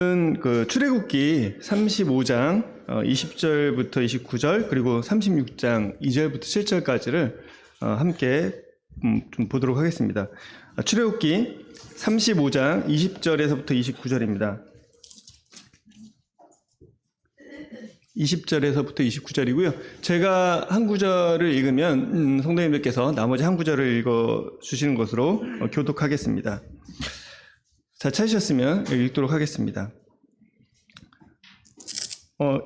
그 출애굽기 35장 20절부터 29절 그리고 36장 2절부터 7절까지를 함께 좀 보도록 하겠습니다. 출애굽기 35장 20절에서부터 29절입니다. 20절에서부터 29절이고요. 제가 한 구절을 읽으면 성도님들께서 나머지 한 구절을 읽어주시는 것으로 교독하겠습니다. 자, 찾으셨으면 읽도록 하겠습니다.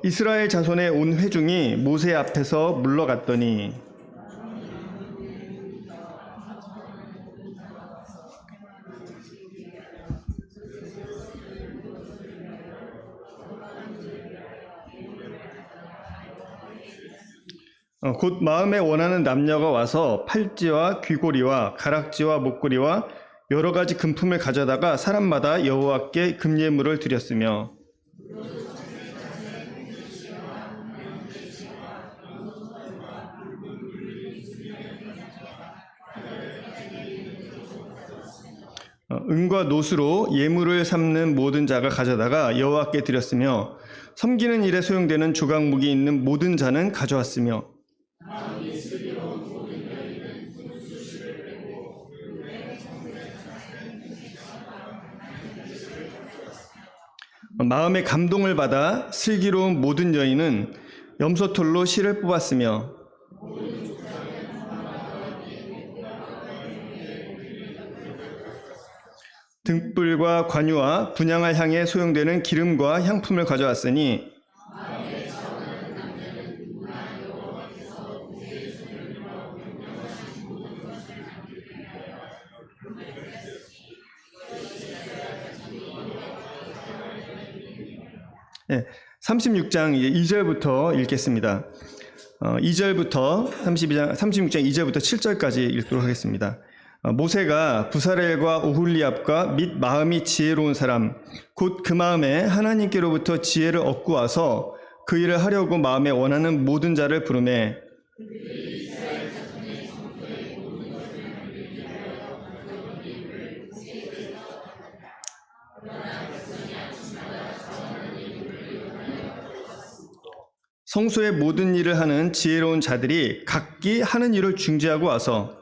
이스라엘 자손의 온 회중이 모세 앞에서 물러갔더니 곧 마음에 원하는 남녀가 와서 팔찌와 귀고리와 가락지와 목걸이와 여러 가지 금품을 가져다가 사람마다 여호와께 금예물을 드렸으며 은과 노수로 예물을 삼는 모든 자가 가져다가 여호와께 드렸으며 섬기는 일에 소용되는 조각목이 있는 모든 자는 가져왔으며 마음의 감동을 받아 슬기로운 모든 여인은 염소털로 실을 뽑았으며 등불과 관유와 분향할 향에 소용되는 기름과 향품을 가져왔으니 네, 36장 2절부터 읽겠습니다. 2절부터 36장 2절부터 7절까지 읽도록 하겠습니다. 모세가 부사렐과 오홀리압과 및 마음이 지혜로운 사람 곧 그 마음에 하나님께로부터 지혜를 얻고 와서 그 일을 하려고 마음에 원하는 모든 자를 부르매 성소의 모든 일을 하는 지혜로운 자들이 각기 하는 일을 중지하고 와서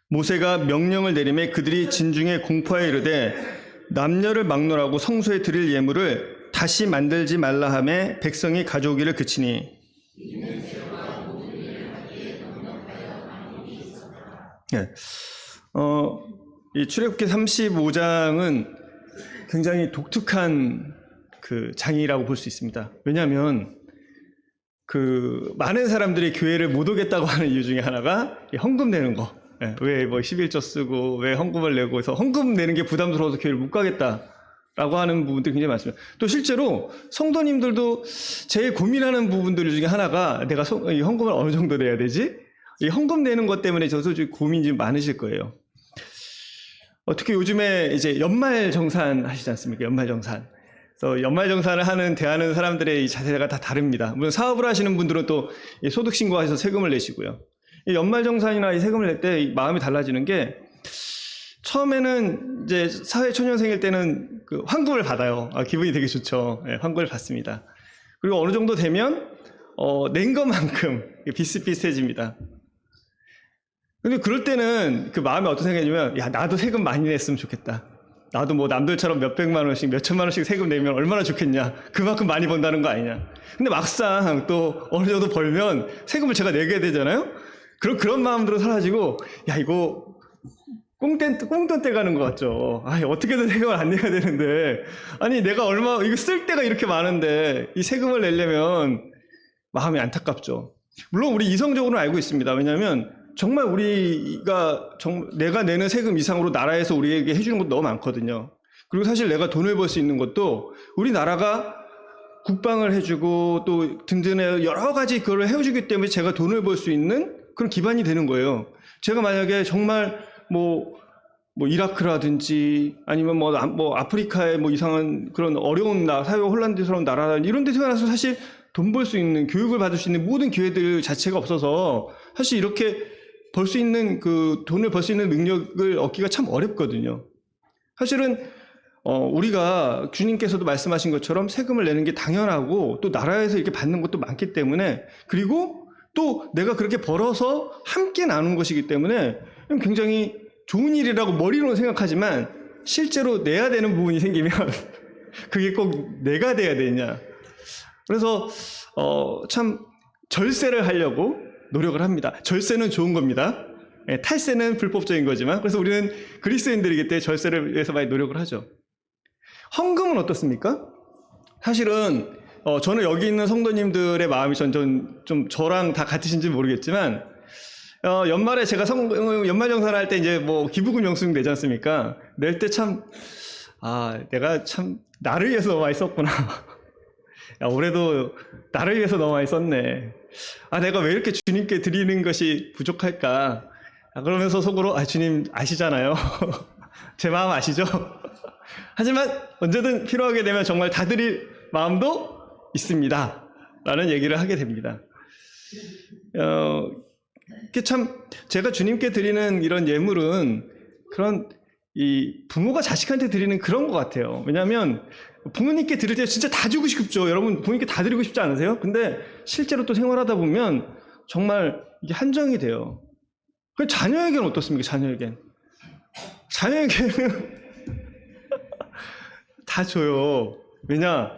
모세가 명령을 내리매 그들이 진중에 공포하여 이르되 남녀를 막론하고 성소에 드릴 예물을 다시 만들지 말라 하매 백성이 가져오기를 그치니 네. 이 출애굽기 35장은 굉장히 독특한 그 장이라고 볼 수 있습니다. 왜냐하면 그 많은 사람들이 교회를 못 오겠다고 하는 이유 중에 하나가 헌금 내는 거. 왜 뭐 11조 쓰고 왜 헌금을 내고 해서 헌금 내는 게 부담스러워서 교회를 못 가겠다라고 하는 부분들이 굉장히 많습니다. 또 실제로 성도님들도 제일 고민하는 부분들 중에 하나가 내가 이 헌금을 어느 정도 내야 되지? 이 헌금 내는 것 때문에 저도 고민이 좀 많으실 거예요. 특히 요즘에 이제 연말정산 하시지 않습니까? 연말정산. 그래서 연말정산을 대하는 사람들의 이 자세가 다 다릅니다. 물론 사업을 하시는 분들은 또 소득신고해서 세금을 내시고요. 이 연말정산이나 이 세금을 낼 때 마음이 달라지는 게 처음에는 이제 사회초년생일 때는 그 환급을 받아요. 기분이 되게 좋죠. 네, 환급을 받습니다. 그리고 어느 정도 되면 낸 것만큼 비슷비슷해집니다. 근데 그럴 때는 그 마음에 어떤 생각이냐면 야 나도 세금 많이 냈으면 좋겠다. 나도 뭐 남들처럼 몇백만 원씩 몇천만 원씩 세금 내면 얼마나 좋겠냐. 그만큼 많이 번다는 거 아니냐. 근데 막상 또 어느 정도 벌면 세금을 제가 내게 되잖아요. 그런 마음들은 사라지고 야 이거 꽁돈 떼가는 것 같죠. 어떻게든 세금을 안 내야 되는데 아니 내가 이거 쓸 때가 이렇게 많은데 이 세금을 내려면 마음이 안타깝죠. 물론 우리 이성적으로는 알고 있습니다. 왜냐하면 정말 내가 내는 세금 이상으로 나라에서 우리에게 해주는 것도 너무 많거든요. 그리고 사실 내가 돈을 벌 수 있는 것도 우리나라가 국방을 해주고 또 든든해 여러 가지 그걸 해주기 때문에 제가 돈을 벌 수 있는 그런 기반이 되는 거예요. 제가 만약에 정말 뭐 이라크라든지 아니면 뭐 아프리카의 뭐 이상한 그런 어려운 사회 혼란스러운 나라 이런 데 태어나서 사실 돈 벌 수 있는, 교육을 받을 수 있는 모든 기회들 자체가 없어서 사실 이렇게 벌 수 있는 그 돈을 벌 수 있는 능력을 얻기가 참 어렵거든요. 사실은 우리가 주님께서도 말씀하신 것처럼 세금을 내는 게 당연하고 또 나라에서 이렇게 받는 것도 많기 때문에, 그리고 또 내가 그렇게 벌어서 함께 나눈 것이기 때문에 굉장히 좋은 일이라고 머리로는 생각하지만 실제로 내야 되는 부분이 생기면 그게 꼭 내가 돼야 되냐. 그래서 참 절세를 하려고 노력을 합니다. 절세는 좋은 겁니다. 탈세는 불법적인 거지만, 그래서 우리는 그리스도인들이기 때문에 절세를 위해서 많이 노력을 하죠. 헌금은 어떻습니까? 사실은 저는 여기 있는 성도님들의 마음이 좀 저랑 다 같으신지 모르겠지만, 연말에 제가 연말정산을 할 때 이제 뭐 기부금 영수증 내지 않습니까? 낼 때 참, 내가 참 나를 위해서 너무 많이 썼구나. 야, 올해도 나를 위해서 너무 많이 썼네. 내가 왜 이렇게 주님께 드리는 것이 부족할까? 그러면서 속으로, 주님 아시잖아요. 제 마음 아시죠? 하지만 언제든 필요하게 되면 정말 다 드릴 마음도 있습니다. 라는 얘기를 하게 됩니다. 이게 참, 제가 주님께 드리는 이런 예물은 그런 이 부모가 자식한테 드리는 그런 것 같아요. 왜냐하면 부모님께 드릴 때 진짜 다 주고 싶죠. 여러분 부모님께 다 드리고 싶지 않으세요? 근데 실제로 또 생활하다 보면 정말 이게 한정이 돼요. 그 자녀에게는 어떻습니까? 자녀에게는 다 줘요. 왜냐?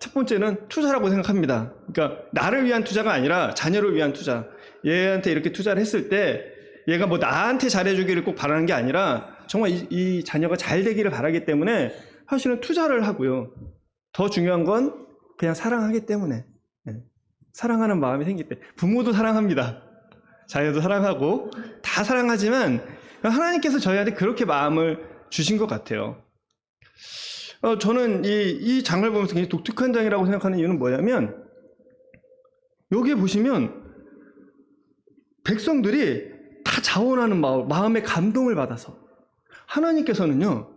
첫 번째는 투자라고 생각합니다. 그러니까 나를 위한 투자가 아니라 자녀를 위한 투자. 얘한테 이렇게 투자를 했을 때 얘가 뭐 나한테 잘해주기를 꼭 바라는 게 아니라 정말 이 자녀가 잘 되기를 바라기 때문에 사실은 투자를 하고요. 더 중요한 건 그냥 사랑하기 때문에, 사랑하는 마음이 생길 때. 부모도 사랑합니다. 자녀도 사랑하고 다 사랑하지만 하나님께서 저희한테 그렇게 마음을 주신 것 같아요. 저는 이 장을 보면서 굉장히 독특한 장이라고 생각하는 이유는 뭐냐면, 여기에 보시면 백성들이 다 자원하는 마음의 감동을 받아서, 하나님께서는요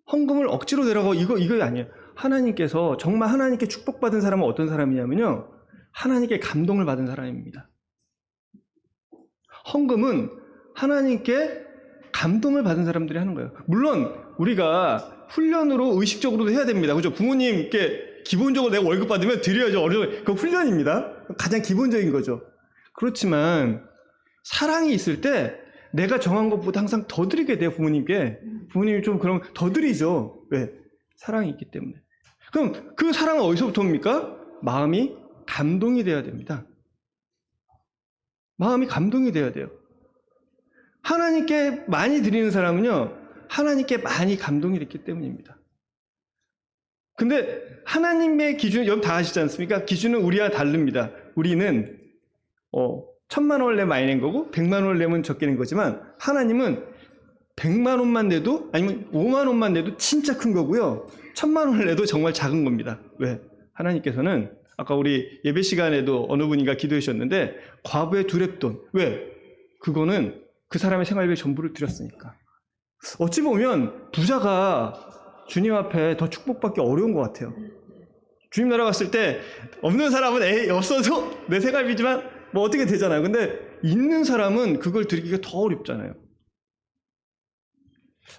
헌금을 억지로 내라고 이거 아니에요. 하나님께서 정말 하나님께 축복받은 사람은 어떤 사람이냐면요, 하나님께 감동을 받은 사람입니다. 헌금은 하나님께 감동을 받은 사람들이 하는 거예요. 물론 우리가 훈련으로 의식적으로도 해야 됩니다. 그죠? 부모님께 기본적으로 내가 월급 받으면 드려야죠. 그거 훈련입니다. 가장 기본적인 거죠. 그렇지만 사랑이 있을 때 내가 정한 것보다 항상 더 드리게 돼요. 부모님께. 부모님이 좀 그럼 더 드리죠. 왜? 사랑이 있기 때문에. 그럼 그 사랑은 어디서부터 옵니까? 마음이 감동이 돼야 됩니다. 마음이 감동이 돼야 돼요. 하나님께 많이 드리는 사람은요, 하나님께 많이 감동이 됐기 때문입니다. 근데 하나님의 기준, 여러분 다 아시지 않습니까? 기준은 우리와 다릅니다. 우리는 1,000만 원을 내면 많이 낸 거고 100만 원을 내면 적게 낸 거지만, 하나님은 100만 원만 내도, 아니면 5만 원만 내도 진짜 큰 거고요, 1,000만 원을 내도 정말 작은 겁니다. 왜? 하나님께서는 아까 우리 예배 시간에도 어느 분인가 기도해 주셨는데, 과부의 두렙돈. 왜? 그거는 그 사람의 생활비의 전부를 드렸으니까. 어찌 보면 부자가 주님 앞에 더 축복받기 어려운 것 같아요. 주님 나라 갔을 때 없는 사람은 없어도 내 생활비지만 뭐 어떻게 되잖아요. 근데 있는 사람은 그걸 드리기가 더 어렵잖아요.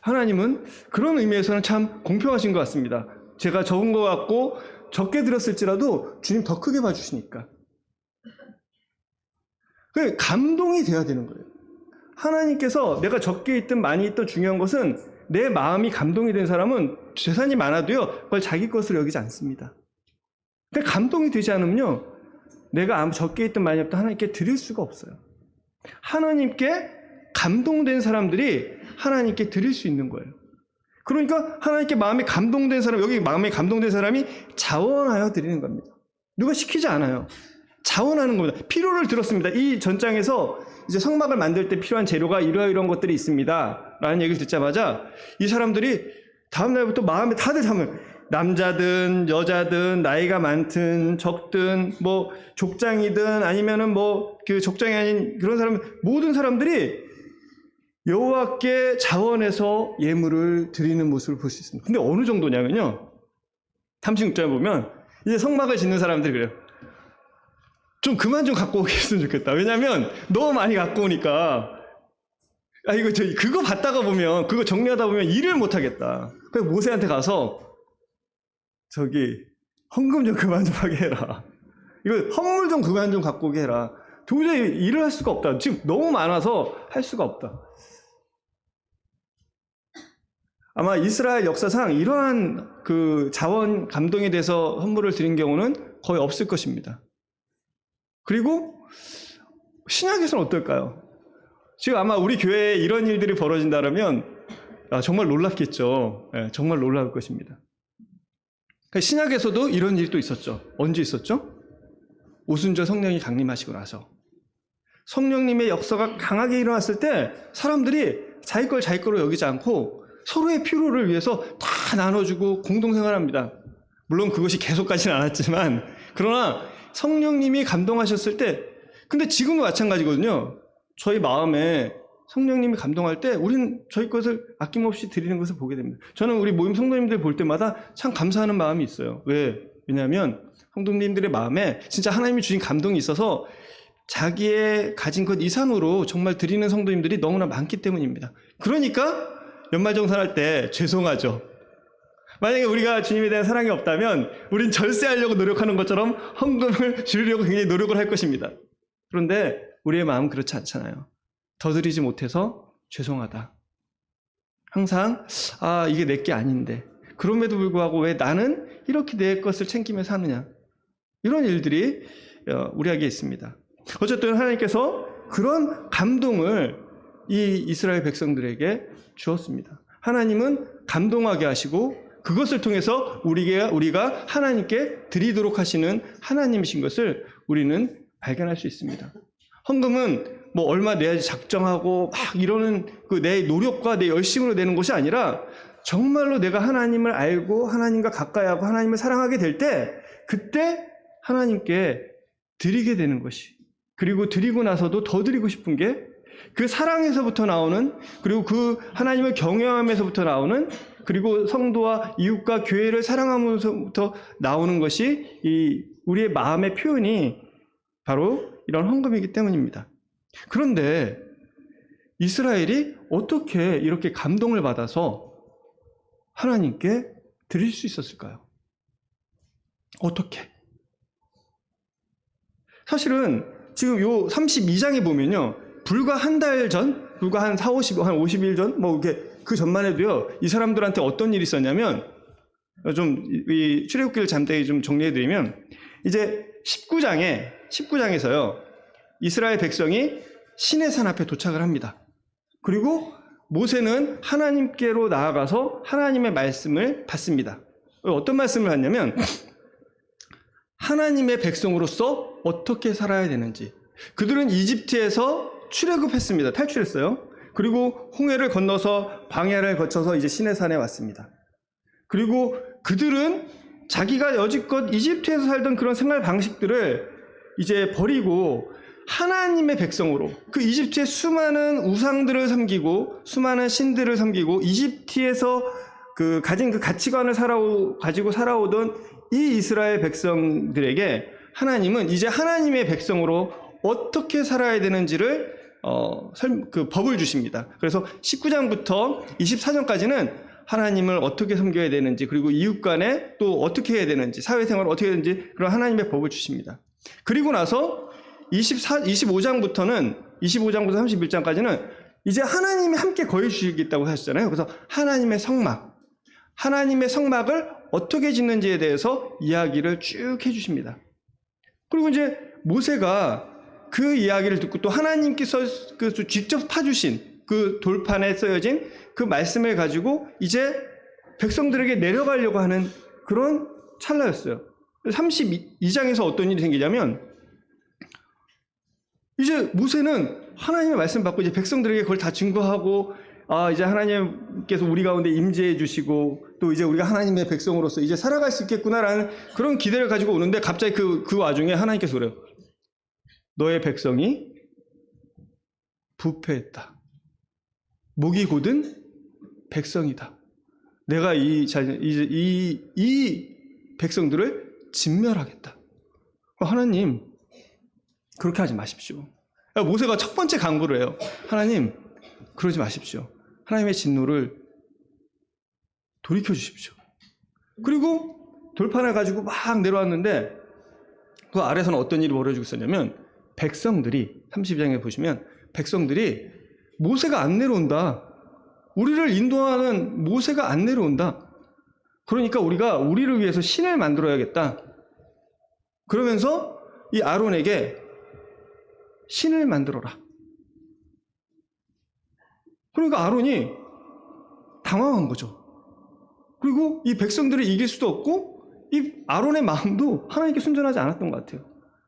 하나님은 그런 의미에서는 참 공평하신 것 같습니다. 제가 적은 것 같고 적게 드렸을지라도 주님 더 크게 봐주시니까. 그 감동이 돼야 되는 거예요. 하나님께서 내가 적게 있든 많이 있든 중요한 것은 내 마음이 감동이 된 사람은 재산이 많아도요, 그걸 자기 것으로 여기지 않습니다. 그러니까 감동이 되지 않으면요, 내가 적게 있든 많이 있든 하나님께 드릴 수가 없어요. 하나님께 감동된 사람들이 하나님께 드릴 수 있는 거예요. 그러니까 하나님께 마음이 감동된 사람, 여기 마음이 감동된 사람이 자원하여 드리는 겁니다. 누가 시키지 않아요. 자원하는 겁니다. 필요를 들었습니다. 이 전장에서 이제 성막을 만들 때 필요한 재료가 이런 것들이 있습니다 라는 얘기를 듣자마자 이 사람들이 다음날부터 마음에 다들 담을, 남자든 여자든 나이가 많든 적든 뭐 족장이든 아니면은 뭐 그 족장이 아닌 그런 사람, 모든 사람들이 여호와께 자원해서 예물을 드리는 모습을 볼 수 있습니다. 근데 어느 정도냐면요, 36절에 보면 이제 성막을 짓는 사람들이 그래요. 좀 그만 좀 갖고 오겠으면 좋겠다. 왜냐면 너무 많이 갖고 오니까 이거 그거 받다가 보면 그거 정리하다 보면 일을 못 하겠다. 그래서 모세한테 가서 저기 헌금 좀 그만 좀 하게 해라. 이거 헌물 좀 그만 좀 갖고 오게 해라. 도저히 일을 할 수가 없다. 지금 너무 많아서 할 수가 없다. 아마 이스라엘 역사상 이러한 그 자원 감동에 대해서 헌물을 드린 경우는 거의 없을 것입니다. 그리고 신약에서는 어떨까요? 지금 아마 우리 교회에 이런 일들이 벌어진다면 정말 놀랍겠죠. 네, 정말 놀라울 것입니다. 신약에서도 이런 일이 또 있었죠. 언제 있었죠? 오순절 성령이 강림하시고 나서 성령님의 역사가 강하게 일어났을 때 사람들이 자기 걸 자기 거로 여기지 않고 서로의 필요를 위해서 다 나눠주고 공동생활합니다. 물론 그것이 계속 가지는 않았지만 그러나 성령님이 감동하셨을 때 근데 지금도 마찬가지거든요. 저희 마음에 성령님이 감동할 때 우리는 저희 것을 아낌없이 드리는 것을 보게 됩니다. 저는 우리 모임 성도님들 볼 때마다 참 감사하는 마음이 있어요. 왜냐하면 성도님들의 마음에 진짜 하나님이 주신 감동이 있어서 자기의 가진 것 이상으로 정말 드리는 성도님들이 너무나 많기 때문입니다. 그러니까 연말정산할 때 죄송하죠. 만약에 우리가 주님에 대한 사랑이 없다면 우린 절세하려고 노력하는 것처럼 헌금을 주려고 굉장히 노력을 할 것입니다. 그런데 우리의 마음은 그렇지 않잖아요. 더 드리지 못해서 죄송하다. 항상 이게 내게 아닌데 그럼에도 불구하고 왜 나는 이렇게 내 것을 챙기며 사느냐. 이런 일들이 우리에게 있습니다. 어쨌든 하나님께서 그런 감동을 이 이스라엘 백성들에게 주었습니다. 하나님은 감동하게 하시고 그것을 통해서 우리가 하나님께 드리도록 하시는 하나님이신 것을 우리는 발견할 수 있습니다. 헌금은 뭐 얼마 내야지 작정하고 막 이러는 그 내 노력과 내 열심으로 내는 것이 아니라 정말로 내가 하나님을 알고 하나님과 가까이하고 하나님을 사랑하게 될 때 그때 하나님께 드리게 되는 것이 그리고 드리고 나서도 더 드리고 싶은 게 그 사랑에서부터 나오는 그리고 그 하나님을 경외함에서부터 나오는 그리고 성도와 이웃과 교회를 사랑하면서부터 나오는 것이 이 우리의 마음의 표현이 바로 이런 헌금이기 때문입니다. 그런데 이스라엘이 어떻게 이렇게 감동을 받아서 하나님께 드릴 수 있었을까요? 어떻게? 사실은 지금 요 32장에 보면요. 불과 한 달 전, 불과 한 50일 전, 뭐 이렇게 그 전만 해도요. 이 사람들한테 어떤 일이 있었냐면 좀 이 출애굽기를 잠깐 좀 정리해드리면 이제 19장에서요. 이스라엘 백성이 시내산 앞에 도착을 합니다. 그리고 모세는 하나님께로 나아가서 하나님의 말씀을 받습니다. 어떤 말씀을 받냐면 하나님의 백성으로서 어떻게 살아야 되는지. 그들은 이집트에서 출애굽했습니다. 탈출했어요. 그리고 홍해를 건너서 광야를 거쳐서 이제 시내산에 왔습니다. 그리고 그들은 자기가 여지껏 이집트에서 살던 그런 생활 방식들을 이제 버리고 하나님의 백성으로 그 이집트의 수많은 우상들을 섬기고 수많은 신들을 섬기고 이집트에서 그 가진 그 가치관을 가지고 살아오던 이 이스라엘 백성들에게 하나님은 이제 하나님의 백성으로 어떻게 살아야 되는지를 그 법을 주십니다. 그래서 19장부터 24장까지는 하나님을 어떻게 섬겨야 되는지 그리고 이웃 간에 또 어떻게 해야 되는지 사회생활을 어떻게 해야 되는지 그런 하나님의 법을 주십니다. 그리고 나서 25장부터 31장까지는 이제 하나님이 함께 거해 주시겠다고 하셨잖아요. 그래서 하나님의 성막을 어떻게 짓는지에 대해서 이야기를 쭉 해주십니다. 그리고 이제 모세가 그 이야기를 듣고 또 하나님께서 직접 파주신 그 돌판에 쓰여진 그 말씀을 가지고 이제 백성들에게 내려가려고 하는 그런 찰나였어요. 32장에서 어떤 일이 생기냐면 이제 모세는 하나님의 말씀 받고 이제 백성들에게 그걸 다 증거하고 이제 하나님께서 우리 가운데 임재해 주시고 또 이제 우리가 하나님의 백성으로서 이제 살아갈 수 있겠구나라는 그런 기대를 가지고 오는데 갑자기 그 와중에 하나님께서 그래요. 너의 백성이 부패했다. 목이 곧은 백성이다. 내가 이 백성들을 진멸하겠다. 하나님, 그렇게 하지 마십시오. 모세가 첫 번째 간구를 해요. 하나님, 그러지 마십시오. 하나님의 진노를 돌이켜 주십시오. 그리고 돌판을 가지고 막 내려왔는데 그 아래서는 어떤 일이 벌어지고 있었냐면 백성들이 32장에 보시면 백성들이 모세가 안 내려온다. 우리를 인도하는 모세가 안 내려온다. 그러니까 우리가 우리를 위해서 신을 만들어야겠다. 그러면서 이 아론에게 신을 만들어라. 그러니까 아론이 당황한 거죠. 그리고 이 백성들을 이길 수도 없고 이 아론의 마음도 하나님께 순전하지 않았던 것 같아요.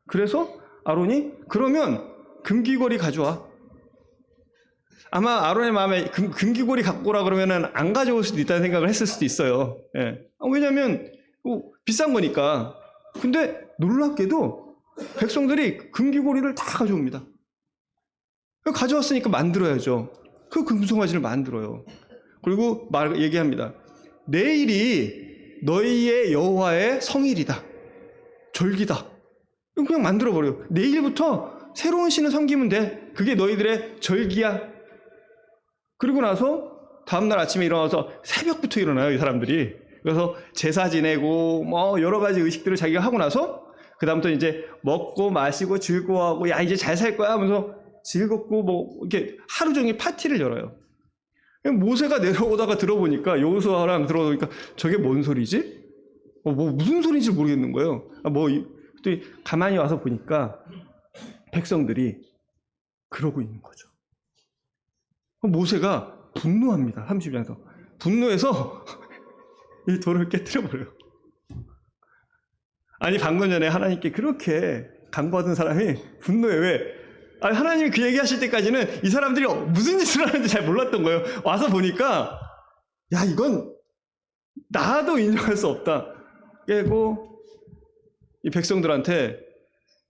그래서 아론이 그러면 금귀걸이 가져와. 아마 아론의 마음에 금귀걸이 갖고 오라 그러면 안 가져올 수도 있다는 생각을 했을 수도 있어요. 예. 왜냐하면 비싼 거니까. 근데 놀랍게도 백성들이 금귀걸이를 다 가져옵니다. 가져왔으니까 만들어야죠. 그 금송아지를 만들어요. 그리고 얘기합니다. 내일이 너희의 여호와의 성일이다. 절기다. 그냥 만들어버려요. 내일부터 새로운 신을 섬기면 돼. 그게 너희들의 절기야. 그리고 나서 다음날 아침에 일어나서 새벽부터 일어나요, 이 사람들이. 그래서 제사 지내고 뭐 여러 가지 의식들을 자기가 하고 나서 그 다음부터 이제 먹고 마시고 즐거워하고 야 이제 잘 살 거야 하면서 즐겁고 뭐 이렇게 하루 종일 파티를 열어요. 모세가 내려오다가 들어보니까 여호수아랑 들어보니까 저게 뭔 소리지? 뭐 무슨 소리인지 모르겠는 거예요. 또 가만히 와서 보니까 백성들이 그러고 있는 거죠. 모세가 분노합니다. 30장에서. 분노해서 이 돌을 깨뜨려버려요. 아니 방금 전에 하나님께 그렇게 간구하던 사람이 분노해. 왜? 아니 하나님이 그 얘기하실 때까지는 이 사람들이 무슨 짓을 하는지 잘 몰랐던 거예요. 와서 보니까 야 이건 나도 인정할 수 없다. 깨고 이 백성들한테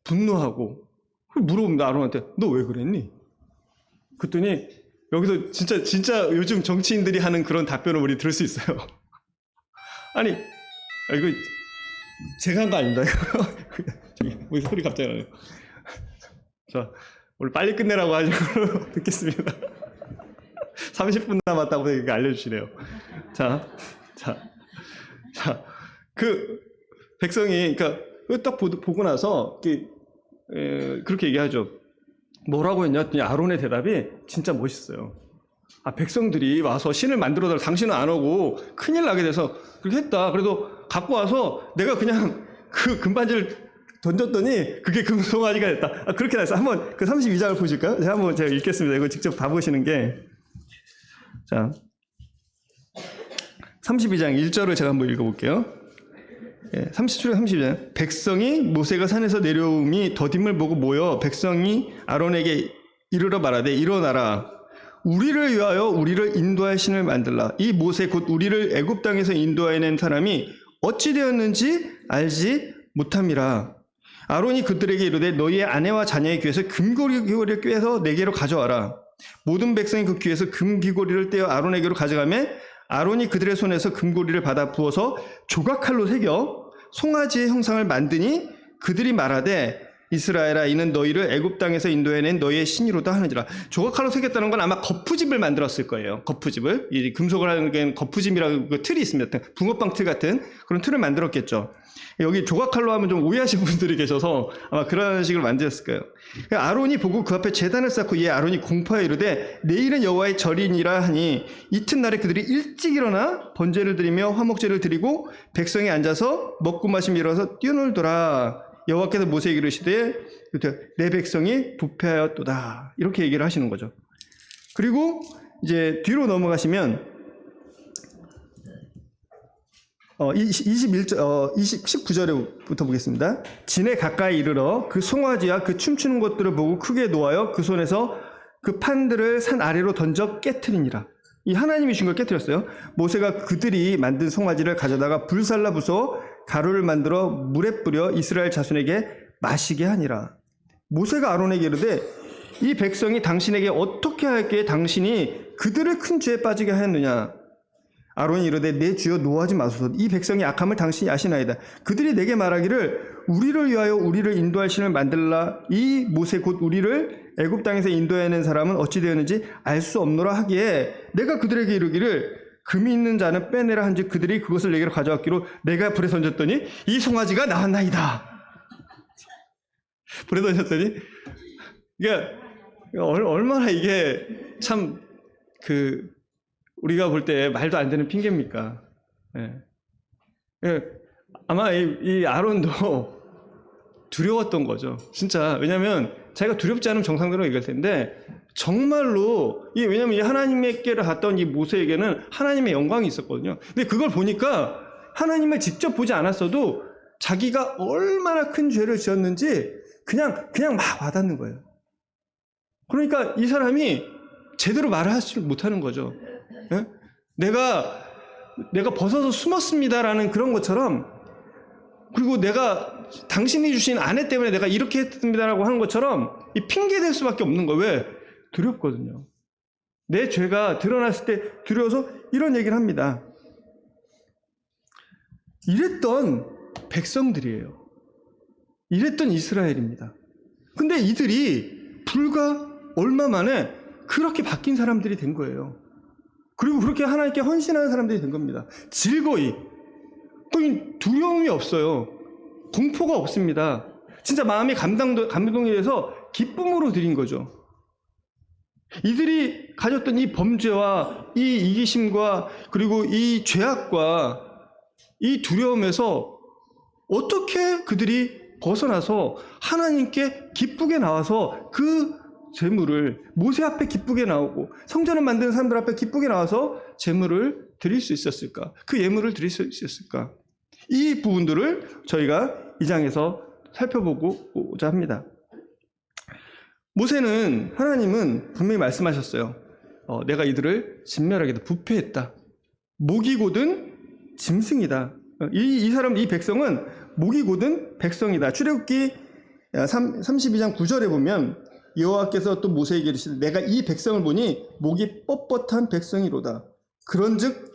분노하고 물어봅니다. 아론한테 너 왜 그랬니? 그랬더니 여기서 진짜 요즘 정치인들이 하는 그런 답변을 우리 들을 수 있어요. 아니 이거 제가 한 거 아닙니다. 저기 왜 소리 갑자기 나네요. 자 오늘 빨리 끝내라고 하시고 듣겠습니다. 30분 남았다고 이렇게 알려주시네요. 자, 그 백성이 그러니까 딱 보고 나서 그렇게 얘기하죠. 뭐라고 했냐? 아론의 대답이 진짜 멋있어요. 백성들이 와서 신을 만들어달라. 당신은 안 오고 큰일 나게 돼서 그렇게 했다. 그래도 갖고 와서 내가 그냥 그 금반지를 던졌더니 그게 금송아지가 됐다. 그렇게 났어. 한번 그 32장을 보실까요? 제가 읽겠습니다. 이거 직접 다 보시는 게. 자, 32장 1절을 제가 한번 읽어볼게요. 30절 32장. 백성이 모세가 산에서 내려옴이 더딤을 보고 모여 백성이 아론에게 이르러 말하되 일어나라. 우리를 위하여 우리를 인도할 신을 만들라. 이 모세 곧 우리를 애굽 땅에서 인도해낸 사람이 어찌 되었는지 알지 못함이라. 아론이 그들에게 이르되 너희의 아내와 자녀의 귀에서 금귀고리를 꿰서 내게로 가져와라. 모든 백성이 그 귀에서 금귀고리를 떼어 아론에게로 가져가매 아론이 그들의 손에서 금고리를 받아 부어서 조각칼로 새겨 송아지의 형상을 만드니 그들이 말하되 이스라엘아 이는 너희를 애굽 땅에서 인도해낸 너희의 신이로다 하느니라. 조각칼로 새겼다는 건 아마 거푸집을 만들었을 거예요. 거푸집을. 이 금속을 하는 게 거푸집이라는 그 틀이 있습니다. 붕어빵 틀 같은 그런 틀을 만들었겠죠. 여기 조각칼로 하면 좀 오해하시는 분들이 계셔서 아마 그런 식으로 만들었을 거예요. 아론이 보고 그 앞에 제단을 쌓고 이에 아론이 공포하여 이르되 내일은 여호와의 절이니라 하니 이튿날에 그들이 일찍 일어나 번제를 드리며 화목제를 드리고 백성이 앉아서 먹고 마시며 일어서 뛰어놀더라. 여호와께서 모세에게 이르시되 내 백성이 부패하였도다. 이렇게 얘기를 하시는 거죠. 그리고 이제 뒤로 넘어가시면 19절부터 보겠습니다. 진에 가까이 이르러 그 송아지와 그 춤추는 것들을 보고 크게 노하여 그 손에서 그 판들을 산 아래로 던져 깨트리니라. 이 하나님이 준 걸 깨트렸어요. 모세가 그들이 만든 송아지를 가져다가 불살라 부숴 가루를 만들어 물에 뿌려 이스라엘 자손에게 마시게 하니라. 모세가 아론에게 이르되 이 백성이 당신에게 어떻게 하였기에 당신이 그들을 큰 죄에 빠지게 하였느냐. 아론이 이르되 내 주여 노하지 마소서. 이 백성이 악함을 당신이 아시나이다. 그들이 내게 말하기를 우리를 위하여 우리를 인도할 신을 만들라. 이 모세 곧 우리를 애굽 땅에서 인도해낸 사람은 어찌 되었는지 알 수 없노라 하기에 내가 그들에게 이르기를 금이 있는 자는 빼내라 한즉 그들이 그것을 내게로 가져왔기로 내가 불에 던졌더니 이 송아지가 나왔나이다. 불에 던졌더니 얼마나 이게 참 우리가 볼 때 말도 안 되는 핑계입니까? 예. 예. 아마 이 아론도 두려웠던 거죠. 진짜. 왜냐하면 자기가 두렵지 않으면 정상대로 얘기할 텐데 정말로 왜냐하면 이 하나님께로 갔던 이 모세에게는 하나님의 영광이 있었거든요. 근데 그걸 보니까 하나님을 직접 보지 않았어도 자기가 얼마나 큰 죄를 지었는지 그냥 막 와닿는 거예요. 그러니까 이 사람이 제대로 말을 하지 못하는 거죠. 예? 내가 벗어서 숨었습니다라는 그런 것처럼, 그리고 내가 당신이 주신 아내 때문에 내가 이렇게 했습니다라고 하는 것처럼 이 핑계 댈 수밖에 없는 거예요. 왜? 두렵거든요. 내 죄가 드러났을 때 두려워서 이런 얘기를 합니다. 이랬던 백성들이에요. 이랬던 이스라엘입니다. 근데 이들이 불과 얼마 만에 그렇게 바뀐 사람들이 된 거예요. 그리고 그렇게 하나님께 헌신하는 사람들이 된 겁니다. 즐거이. 두려움이 없어요. 공포가 없습니다. 진짜 마음이 감동이 돼서 기쁨으로 드린 거죠. 이들이 가졌던 이 범죄와 이 이기심과 그리고 이 죄악과 이 두려움에서 어떻게 그들이 벗어나서 하나님께 기쁘게 나와서 그 제물을 모세 앞에 기쁘게 나오고 성전을 만드는 사람들 앞에 기쁘게 나와서 제물을 드릴 수 있었을까? 그 예물을 드릴 수 있었을까? 이 부분들을 저희가 이 장에서 살펴보고자 합니다. 모세는, 하나님은 분명히 말씀하셨어요. 내가 이들을 진멸하겠다. 부패했다. 목이 곧은 짐승이다. 이 백성은 목이 곧은 백성이다. 출애굽기 32장 9절에 보면 여호와께서 또 모세에게 이르시되 내가 이 백성을 보니 목이 뻣뻣한 백성이로다. 그런즉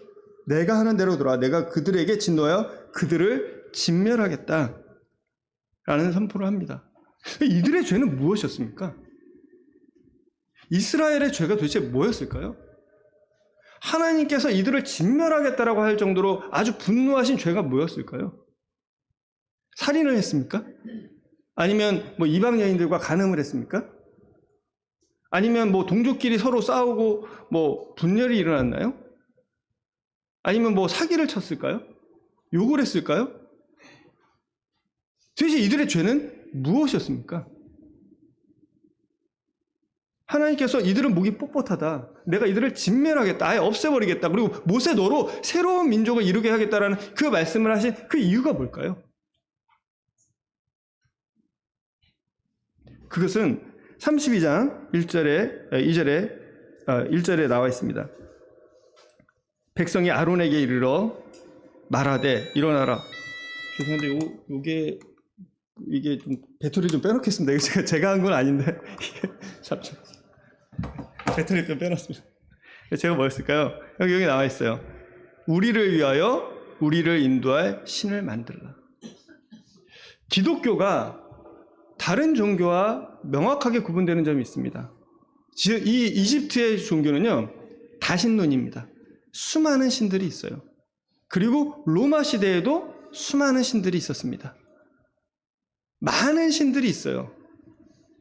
내가 하는 대로 돌아 내가 그들에게 진노하여 그들을 진멸하겠다 라는 선포를 합니다. 이들의 죄는 무엇이었습니까? 이스라엘의 죄가 도대체 뭐였을까요? 하나님께서 이들을 진멸하겠다라고 할 정도로 아주 분노하신 죄가 뭐였을까요? 살인을 했습니까? 아니면 이방 여인들과 간음을 했습니까? 아니면 동족끼리 서로 싸우고 분열이 일어났나요? 아니면 사기를 쳤을까요? 욕을 했을까요? 도대체 이들의 죄는 무엇이었습니까? 하나님께서 이들은 목이 뻣뻣하다. 내가 이들을 진멸하겠다. 아예 없애버리겠다. 그리고 모세 너로 새로운 민족을 이루게 하겠다라는 그 말씀을 하신 그 이유가 뭘까요? 그것은 32장 1절에 나와 있습니다. 백성이 아론에게 이르러 말하되 일어나라. 죄송한데 이게 좀 배터리 좀 빼놓겠습니다. 이거 제가 한 건 아닌데 배터리 좀 빼놨습니다. 제가 뭐였을까요? 여기 나와 있어요. 우리를 위하여 우리를 인도할 신을 만들라. 기독교가 다른 종교와 명확하게 구분되는 점이 있습니다. 이 이집트의 종교는요, 다신론입니다. 수많은 신들이 있어요. 그리고 로마 시대에도 수많은 신들이 있었습니다. 많은 신들이 있어요.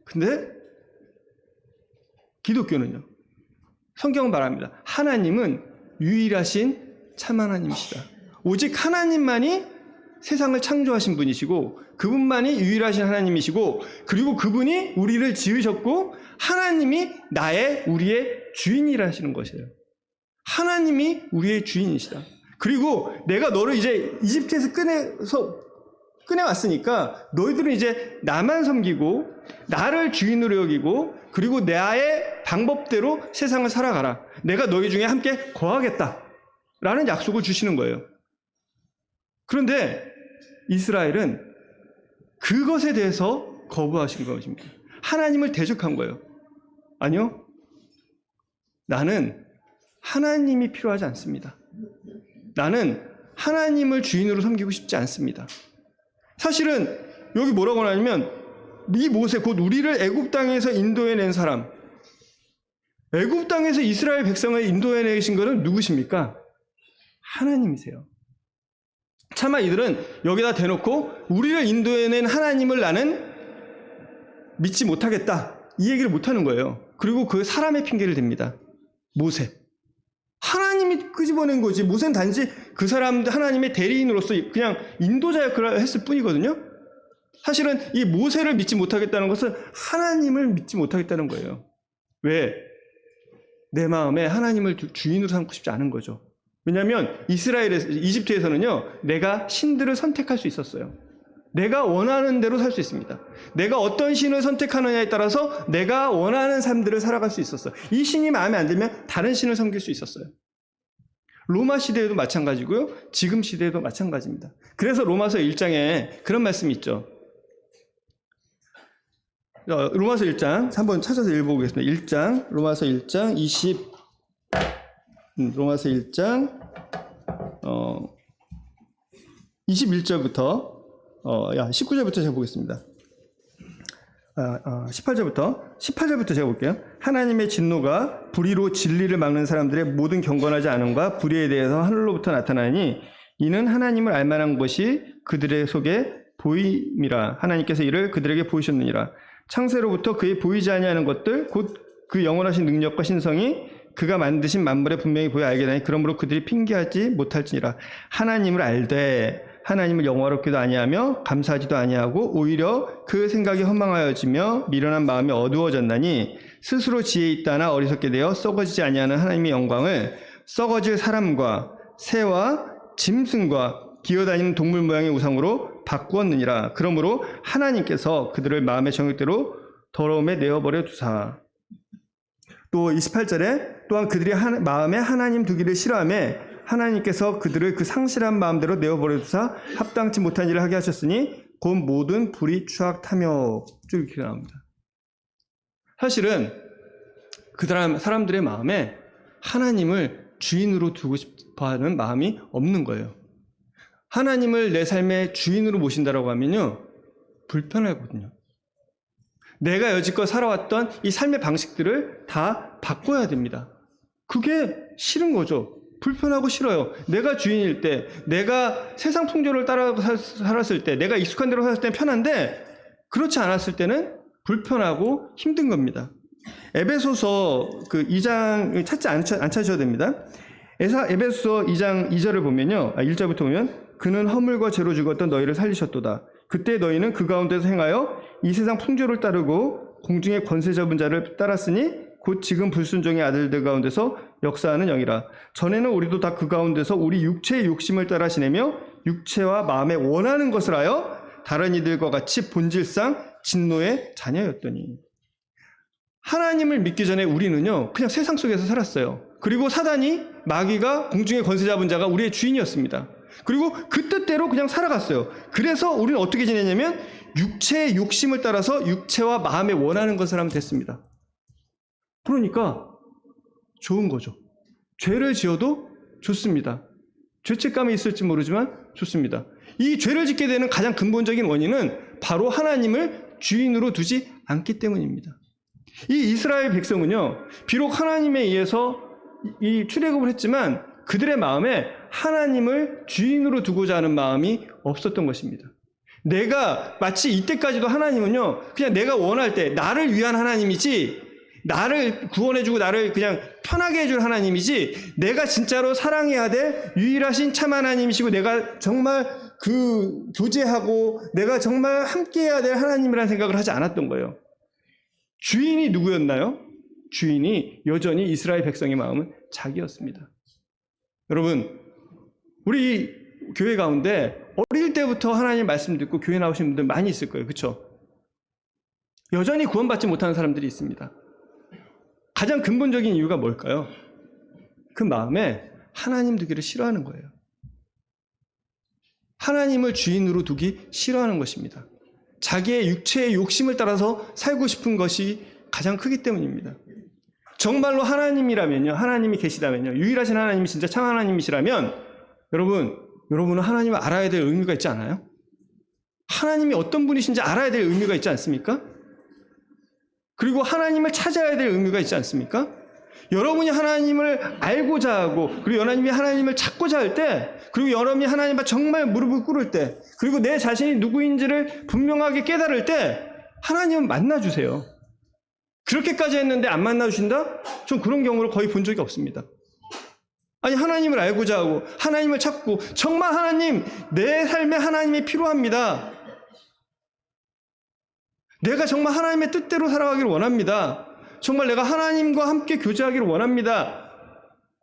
근데 기독교는요, 성경은 말합니다. 하나님은 유일하신 참 하나님이시다. 오직 하나님만이 세상을 창조하신 분이시고 그분만이 유일하신 하나님이시고 그리고 그분이 우리를 지으셨고 하나님이 우리의 주인이라시는 것이에요. 하나님이 우리의 주인이시다. 그리고 내가 너를 이제 이집트에서 꺼내왔으니까 너희들은 이제 나만 섬기고 나를 주인으로 여기고 그리고 나의 방법대로 세상을 살아가라. 내가 너희 중에 함께 거하겠다 라는 약속을 주시는 거예요. 그런데 이스라엘은 그것에 대해서 거부하신 것입니다. 하나님을 대적한 거예요. 아니요. 나는 하나님이 필요하지 않습니다. 나는 하나님을 주인으로 섬기고 싶지 않습니다. 사실은 여기 뭐라고 하냐면 이 모세 곧 우리를 애굽 땅에서 인도해낸 사람, 애굽 땅에서 이스라엘 백성을 인도해내신 것은 누구십니까? 하나님이세요. 차마 이들은 여기다 대놓고 우리를 인도해낸 하나님을 나는 믿지 못하겠다, 이 얘기를 못하는 거예요. 그리고 그 사람의 핑계를 댑니다. 모세. 하나님이 끄집어낸 거지. 모세는 단지 그 사람 하나님의 대리인으로서 그냥 인도자 역할을 했을 뿐이거든요. 사실은 이 모세를 믿지 못하겠다는 것은 하나님을 믿지 못하겠다는 거예요. 왜? 내 마음에 하나님을 주인으로 삼고 싶지 않은 거죠. 왜냐하면 이집트에서는요, 내가 신들을 선택할 수 있었어요. 내가 원하는 대로 살 수 있습니다. 내가 어떤 신을 선택하느냐에 따라서 내가 원하는 삶들을 살아갈 수 있었어요. 이 신이 마음에 안 들면 다른 신을 섬길 수 있었어요. 로마 시대에도 마찬가지고요, 지금 시대에도 마찬가지입니다. 그래서 로마서 1장에 그런 말씀이 있죠. 로마서 1장 한번 찾아서 읽어보겠습니다. 1장 로마서 1장 로마서 1장 21절부터 19절부터 제가 보겠습니다. 18절부터 제가 볼게요. 하나님의 진노가 불의로 진리를 막는 사람들의 모든 경건하지 않음과 불의에 대해서 하늘로부터 나타나니 이는 하나님을 알만한 것이 그들의 속에 보임이라. 하나님께서 이를 그들에게 보이셨느니라. 창세로부터 그의 보이지 아니하는 것들 곧 그 영원하신 능력과 신성이 그가 만드신 만물에 분명히 보여 알게 되니 그러므로 그들이 핑계하지 못할지니라. 하나님을 알되 하나님을 영화롭게도 아니하며 감사하지도 아니하고 오히려 그 생각이 허망하여지며 미련한 마음이 어두워졌나니 스스로 지혜 있다나 어리석게 되어 썩어지지 아니하는 하나님의 영광을 썩어질 사람과 새와 짐승과 기어다니는 동물 모양의 우상으로 바꾸었느니라. 그러므로 하나님께서 그들을 마음의 정욕대로 더러움에 내어버려 두사. 또 28절에 또한 그들이 마음에 하나님 두기를 싫어하며 하나님께서 그들을 그 상실한 마음대로 내어버려 두사 합당치 못한 일을 하게 하셨으니 곧 모든 불의 추악 탐욕 쭉 이렇게 나옵니다. 사실은 그 사람들의 마음에 하나님을 주인으로 두고 싶어하는 마음이 없는 거예요. 하나님을 내 삶의 주인으로 모신다라고 하면요, 불편하거든요. 내가 여지껏 살아왔던 이 삶의 방식들을 다 바꿔야 됩니다. 그게 싫은 거죠. 불편하고 싫어요. 내가 주인일 때, 내가 세상 풍조를 따라 살았을 때, 내가 익숙한 대로 살았을 때는 편한데 그렇지 않았을 때는 불편하고 힘든 겁니다. 에베소서 그 2장 안 찾으셔도 됩니다. 에베소서 2장 2절을 보면요, 1절부터 보면 그는 허물과 죄로 죽었던 너희를 살리셨도다. 그때 너희는 그 가운데서 행하여 이 세상 풍조를 따르고 공중의 권세 잡은 자를 따랐으니 곧 지금 불순종의 아들들 가운데서 역사하는 영이라. 전에는 우리도 다 그 가운데서 우리 육체의 욕심을 따라 지내며 육체와 마음에 원하는 것을 하여 다른 이들과 같이 본질상 진노의 자녀였더니. 하나님을 믿기 전에 우리는요, 그냥 세상 속에서 살았어요. 그리고 사단이, 마귀가, 공중의 권세 잡은 자가 우리의 주인이었습니다. 그리고 그 뜻대로 그냥 살아갔어요. 그래서 우리는 어떻게 지내냐면 육체의 욕심을 따라서 육체와 마음에 원하는 것을 하면 됐습니다. 그러니까 좋은 거죠. 죄를 지어도 좋습니다. 죄책감이 있을지 모르지만 좋습니다. 이 죄를 짓게 되는 가장 근본적인 원인은 바로 하나님을 주인으로 두지 않기 때문입니다. 이 이스라엘 백성은요, 비록 하나님에 의해서 이 출애굽을 했지만 그들의 마음에 하나님을 주인으로 두고자 하는 마음이 없었던 것입니다. 내가 마치 이때까지도 하나님은요, 그냥 내가 원할 때 나를 위한 하나님이지, 나를 구원해주고 나를 그냥 편하게 해줄 하나님이지, 내가 진짜로 사랑해야 될 유일하신 참 하나님이시고 내가 정말 그 교제하고 내가 정말 함께해야 될 하나님이라는 생각을 하지 않았던 거예요. 주인이 누구였나요? 주인이 여전히 이스라엘 백성의 마음은 자기였습니다. 여러분, 우리 교회 가운데 어릴 때부터 하나님 말씀 듣고 교회 나오신 분들 많이 있을 거예요. 그렇죠? 여전히 구원받지 못하는 사람들이 있습니다. 가장 근본적인 이유가 뭘까요? 그 마음에 하나님 두기를 싫어하는 거예요. 하나님을 주인으로 두기 싫어하는 것입니다. 자기의 육체의 욕심을 따라서 살고 싶은 것이 가장 크기 때문입니다. 정말로 하나님이라면요, 하나님이 계시다면요, 유일하신 하나님이 진짜 참 하나님이시라면 여러분은 하나님을 알아야 될 의무가 있지 않아요? 하나님이 어떤 분이신지 알아야 될 의무가 있지 않습니까? 그리고 하나님을 찾아야 될 의무가 있지 않습니까? 여러분이 하나님을 알고자 하고, 그리고 여러분이 하나님을 찾고자 할 때, 그리고 여러분이 하나님 앞에 정말 무릎을 꿇을 때, 그리고 내 자신이 누구인지를 분명하게 깨달을 때 하나님은 만나주세요. 그렇게까지 했는데 안 만나주신다? 전 그런 경우를 거의 본 적이 없습니다. 아니, 하나님을 알고자 하고 하나님을 찾고 정말 하나님, 내 삶에 하나님이 필요합니다. 내가 정말 하나님의 뜻대로 살아가기를 원합니다. 정말 내가 하나님과 함께 교제하기를 원합니다.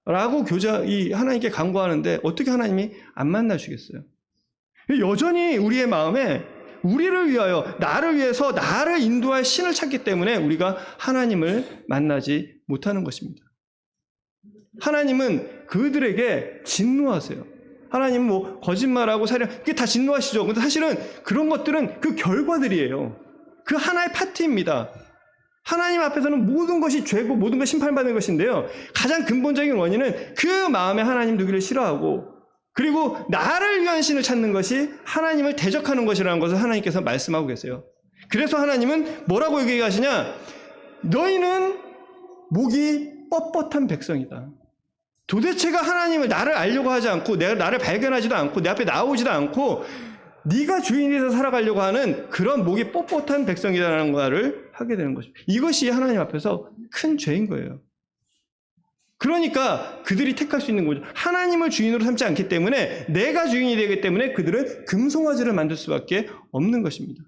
라고 하나님께 간구하는데 어떻게 하나님이 안 만나주겠어요? 여전히 우리의 마음에 우리를 위하여, 나를 위해서 나를 인도할 신을 찾기 때문에 우리가 하나님을 만나지 못하는 것입니다. 하나님은 그들에게 진노하세요. 하나님은 뭐 거짓말하고 그게 다 진노하시죠. 근데 사실은 그런 것들은 그 결과들이에요. 그 하나의 파트입니다. 하나님 앞에서는 모든 것이 죄고 모든 것이 심판받는 것인데요. 가장 근본적인 원인은 그 마음에 하나님 두기를 싫어하고, 그리고 나를 위한 신을 찾는 것이 하나님을 대적하는 것이라는 것을 하나님께서 말씀하고 계세요. 그래서 하나님은 뭐라고 얘기하시냐? 너희는 목이 뻣뻣한 백성이다. 도대체가 하나님을 나를 알려고 하지 않고, 내가 나를 발견하지도 않고, 내 앞에 나오지도 않고, 네가 주인에서 살아가려고 하는 그런 목이 뻣뻣한 백성이라는 말을 하게 되는 것입니다. 이것이 하나님 앞에서 큰 죄인 거예요. 그러니까 그들이 택할 수 있는 거죠. 하나님을 주인으로 삼지 않기 때문에, 내가 주인이 되기 때문에 그들은 금송아지를 만들 수밖에 없는 것입니다.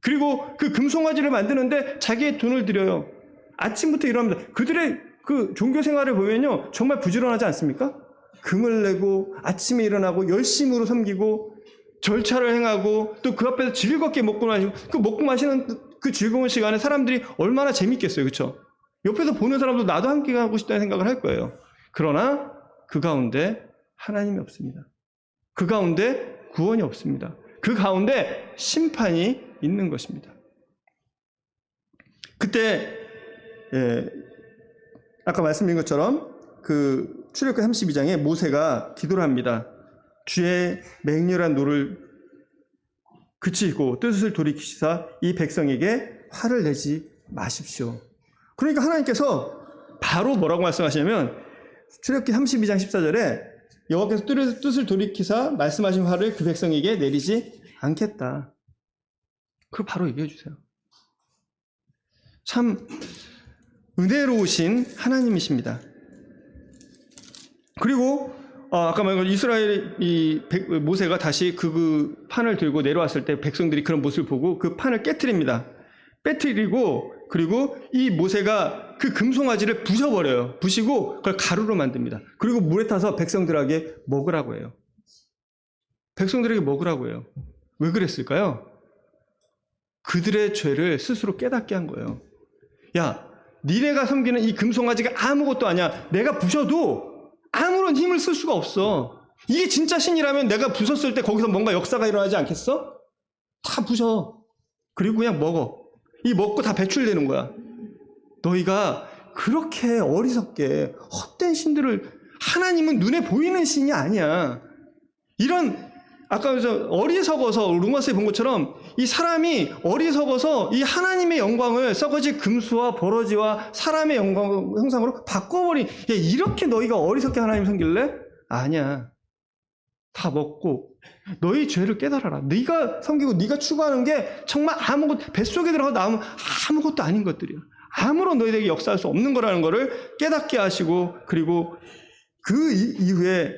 그리고 그 금송아지를 만드는데 자기의 돈을 들여요. 아침부터 일어납니다. 그들의 그 종교 생활을 보면요, 정말 부지런하지 않습니까? 금을 내고 아침에 일어나고 열심으로 섬기고 절차를 행하고, 또 그 앞에서 즐겁게 먹고 마시고, 그 먹고 마시는 그 즐거운 시간에 사람들이 얼마나 재밌겠어요. 그렇죠? 옆에서 보는 사람도 나도 함께 가고 싶다는 생각을 할 거예요. 그러나 그 가운데 하나님이 없습니다. 그 가운데 구원이 없습니다. 그 가운데 심판이 있는 것입니다. 그때 아까 말씀드린 것처럼 그 출애굽기 32장에 모세가 기도를 합니다. 주의 맹렬한 노를 그치고 뜻을 돌이키시사 이 백성에게 화를 내지 마십시오. 그러니까 하나님께서 바로 뭐라고 말씀하시냐면, 출애굽기 32장 14절에 여호와께서 뜻을 돌이키사 말씀하신 화를 그 백성에게 내리지 않겠다. 그걸 바로 얘기해 주세요. 참 은혜로우신 하나님이십니다. 그리고 아까 말한 이스라엘 모세가 다시 그 판을 들고 내려왔을 때 백성들이 그런 모습을 보고 그 판을 깨트립니다. 깨트리고, 그리고 이 모세가 그 금송아지를 부셔버려요. 부시고 그걸 가루로 만듭니다. 그리고 물에 타서 백성들에게 먹으라고 해요. 백성들에게 먹으라고 해요. 왜 그랬을까요? 그들의 죄를 스스로 깨닫게 한 거예요. 야, 니네가 섬기는 이 금송아지가 아무것도 아니야. 내가 부셔도 아무런 힘을 쓸 수가 없어. 이게 진짜 신이라면 내가 부쉈을 때 거기서 뭔가 역사가 일어나지 않겠어? 다 부셔. 그리고 그냥 먹어. 이 먹고 다 배출되는 거야. 너희가 그렇게 어리석게 헛된 신들을, 하나님은 눈에 보이는 신이 아니야. 이런, 아까 어리석어서 루머스에 본 것처럼 이 사람이 어리석어서 이 하나님의 영광을 썩어질 금수와 버러지와 사람의 영광 형상으로 바꿔버린, 야, 이렇게 너희가 어리석게 하나님 섬길래? 아니야. 다 먹고 너희 죄를 깨달아라. 네가 섬기고 네가 추구하는 게 정말 뱃속에 들어가 나오면 아무것도 아닌 것들이야. 아무런 너희에게 역사할 수 없는 거라는 거를 깨닫게 하시고, 그리고 그 이후에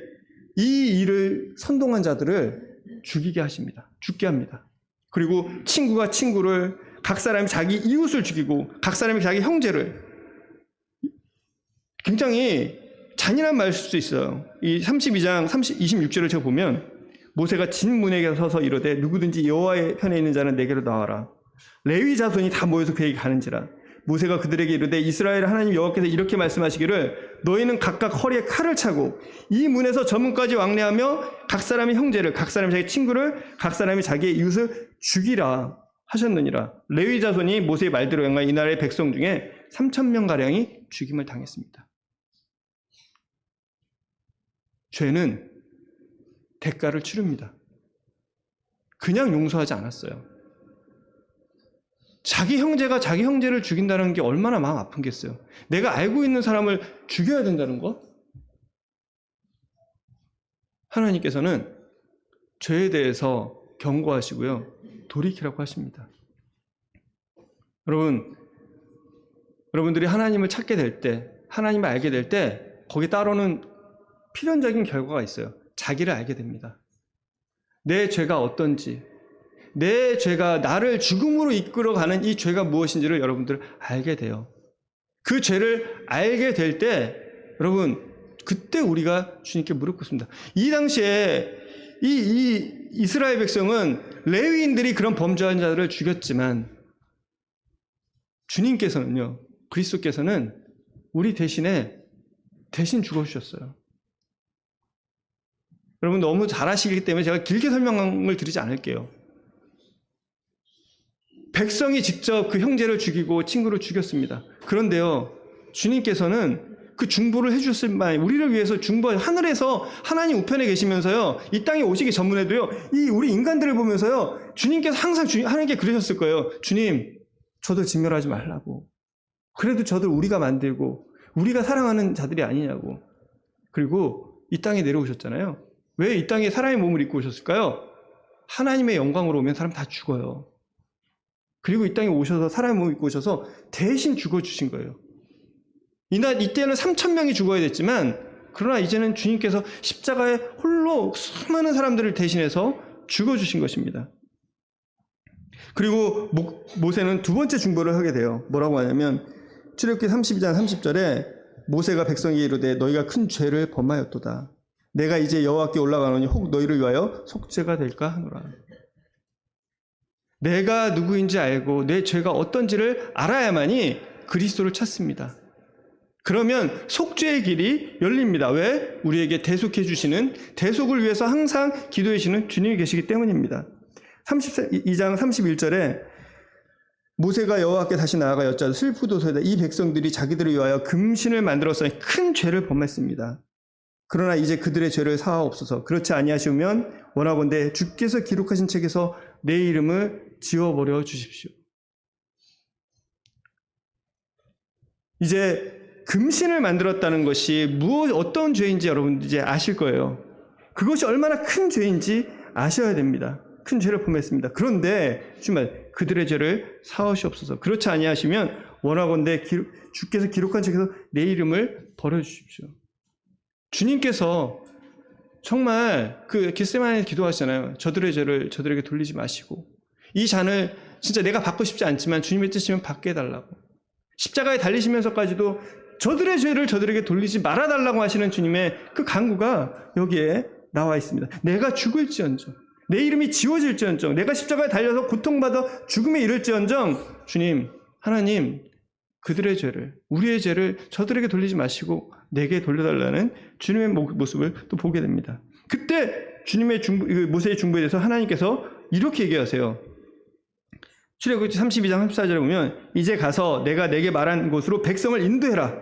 이 일을 선동한 자들을 죽이게 하십니다. 죽게 합니다. 그리고 친구가 친구를, 각 사람이 자기 이웃을 죽이고 각 사람이 자기 형제를, 굉장히 잔인한 말일 수 있어요. 이 32장 26절을 제가 보면, 모세가 진문에게 서서 이르되 누구든지 여호와의 편에 있는 자는 내게로 나와라. 레위 자손이 다 모여서 그에게 가는지라. 모세가 그들에게 이르되 이스라엘 하나님 여호와께서 이렇게 말씀하시기를 너희는 각각 허리에 칼을 차고 이 문에서 저 문까지 왕래하며 각 사람이 형제를, 각 사람이 자기 친구를, 각 사람이 자기의 이웃을 죽이라 하셨느니라. 레위 자손이 모세의 말대로 행하여 이 나라의 백성 중에 3,000명가량이 죽임을 당했습니다. 죄는 대가를 치릅니다. 그냥 용서하지 않았어요. 자기 형제가 자기 형제를 죽인다는 게 얼마나 마음 아픈겠어요. 내가 알고 있는 사람을 죽여야 된다는 거? 하나님께서는 죄에 대해서 경고하시고요. 돌이키라고 하십니다. 여러분들이 하나님을 찾게 될 때, 하나님을 알게 될 때 거기 따르는 필연적인 결과가 있어요. 자기를 알게 됩니다. 내 죄가 어떤지, 내 죄가 나를 죽음으로 이끌어가는 이 죄가 무엇인지를 여러분들 알게 돼요. 그 죄를 알게 될 때 여러분 그때 우리가 주님께 무릎 꿇습니다. 이 당시에 이 이스라엘 백성은 레위인들이 그런 범죄한 자들을 죽였지만 주님께서는요, 그리스도께서는 우리 대신 죽어주셨어요. 여러분 너무 잘 아시기 때문에 제가 길게 설명을 드리지 않을게요. 백성이 직접 그 형제를 죽이고 친구를 죽였습니다. 그런데요, 주님께서는 그 중보를 해주셨을 만에 우리를 위해서 하늘에서 하나님 우편에 계시면서요, 이 땅에 오시기 전문에도요, 이 우리 인간들을 보면서요, 주님께서 항상 하나님께 그러셨을 거예요. 주님, 저들 진멸하지 말라고. 그래도 저들 우리가 만들고 우리가 사랑하는 자들이 아니냐고. 그리고 이 땅에 내려오셨잖아요. 왜 이 땅에 사람의 몸을 입고 오셨을까요? 하나님의 영광으로 오면 사람 다 죽어요. 그리고 이 땅에 오셔서 사람의 몸을 입고 오셔서 대신 죽어주신 거예요. 이때는 3,000명이 죽어야 됐지만, 그러나 이제는 주님께서 십자가에 홀로 수많은 사람들을 대신해서 죽어주신 것입니다. 그리고 모세는 두 번째 중보를 하게 돼요. 뭐라고 하냐면 출애굽기 32장 30절에 모세가 백성에게 이르되 너희가 큰 죄를 범하였도다. 내가 이제 여호와께 올라가노니 혹 너희를 위하여 속죄가 될까 하노라. 내가 누구인지 알고 내 죄가 어떤지를 알아야만이 그리스도를 찾습니다. 그러면 속죄의 길이 열립니다. 왜? 우리에게 대속해 주시는, 대속을 위해서 항상 기도해 주시는 주님이 계시기 때문입니다. 32장 31절에 모세가 여호와께 다시 나아가 여짜도 슬프도소이다. 이 백성들이 자기들을 위하여 금신을 만들었으니 큰 죄를 범했습니다. 그러나 이제 그들의 죄를 사하옵소서. 그렇지 아니하시면 원하건대 주께서 기록하신 책에서 내 이름을 지워버려 주십시오. 이제 금신을 만들었다는 것이 어떤 죄인지 여러분 이제 아실 거예요. 그것이 얼마나 큰 죄인지 아셔야 됩니다. 큰 죄를 범했습니다. 그런데 주말 그들의 죄를 사하시옵소서. 그렇지 아니하시면 원하건대 주께서 기록한 책에서 내 이름을 버려주십시오. 주님께서 정말 그 겟세마네에서 기도하시잖아요. 저들의 죄를 저들에게 돌리지 마시고 이 잔을 진짜 내가 받고 싶지 않지만 주님의 뜻이면 받게 해달라고. 십자가에 달리시면서까지도 저들의 죄를 저들에게 돌리지 말아달라고 하시는 주님의 그 간구가 여기에 나와 있습니다. 내가 죽을지언정, 내 이름이 지워질지언정, 내가 십자가에 달려서 고통받아 죽음에 이를지언정, 주님, 하나님, 그들의 죄를, 우리의 죄를 저들에게 돌리지 마시고 내게 돌려달라는 주님의 모습을 또 보게 됩니다. 그때 주님의 모세의 중보에 대해서 하나님께서 이렇게 얘기하세요. 출애굽기 32장 34절에 보면 이제 가서 내가 내게 말한 곳으로 백성을 인도해라.